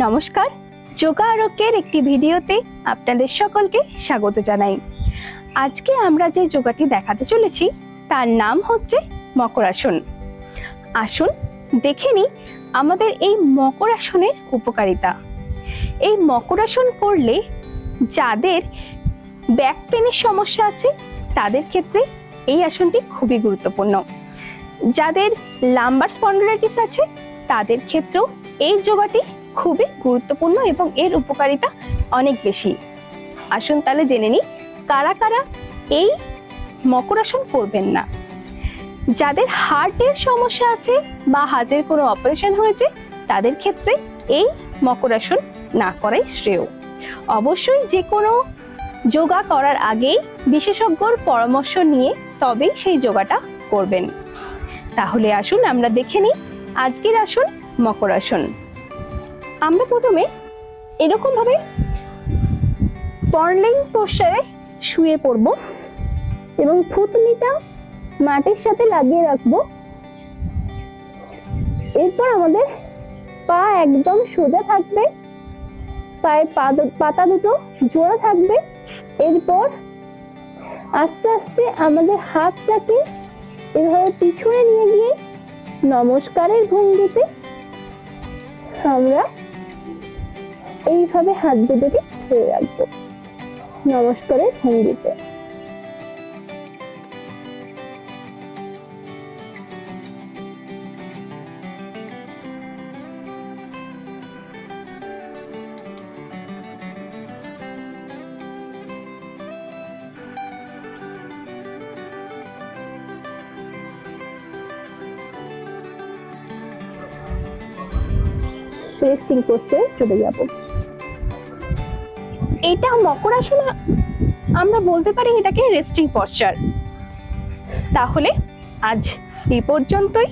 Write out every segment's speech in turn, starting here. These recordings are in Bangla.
নমস্কার, যোগা আরোগ্যের একটি ভিডিওতে আপনাদের সকলকে স্বাগত জানাই। আজকে আমরা যে যোগাটি দেখাতে চলেছি তার নাম হচ্ছে মকরাসন। আসুন দেখে নিই আমাদের এই মকরাসনের উপকারিতা। এই মকরাসন করলে যাদের ব্যাক পেনের সমস্যা আছে তাদের ক্ষেত্রে এই আসনটি খুবই গুরুত্বপূর্ণ। যাদের লাম্বার স্পন্ডিলাইটিস আছে তাদের ক্ষেত্রেও এই যোগাটি খুবই গুরুত্বপূর্ণ এবং এর উপকারিতা অনেক বেশি। আসুন তাহলে জেনে নিই কারা কারা এই মকরাসন করবেন না। যাদের হার্টের সমস্যা আছে বা হার্টের কোনো অপারেশন হয়েছে তাদের ক্ষেত্রে এই মকরাসন না করাই শ্রেয়। অবশ্যই যে কোনো যোগা করার আগেই বিশেষজ্ঞর পরামর্শ নিয়ে তবেই সেই যোগাটা করবেন। তাহলে আসুন আমরা দেখে নিই আজকের আসন মকরাসন। আমরা প্রথমে এরকম ভাবে পর্লিং পোস্টারে শুয়ে পড়ব এবং থুতনিটা মাটির সাথে লাগিয়ে রাখবো। এরপর আমাদের পা একদম সোজা থাকবে, পায়ের পাতা দুটো জোড়া থাকবে। এরপর আস্তে আস্তে আমাদের হাতটাকে এভাবে পিছনে নিয়ে গিয়ে নমস্কারের ভঙ্গিতে আমরা এইভাবে হাত দুটোকে ছেড়ে রাখবো নমস্কারের ভঙ্গিতে। রেস্টিং পোস্টারে চলে যাব। এটা মকরাসন, আমরা বলতে পারি এটাকে রেস্টিং পশ্চার। তাহলে আজ এই পর্যন্তই।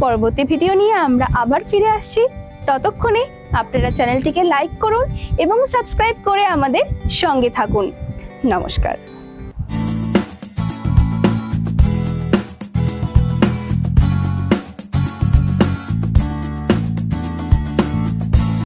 পরবর্তী ভিডিও নিয়ে আমরা আবার ফিরে আসছি। ততক্ষণে আপনারা চ্যানেলটিকে লাইক করুন এবং সাবস্ক্রাইব করে আমাদের সঙ্গে থাকুন। নমস্কার।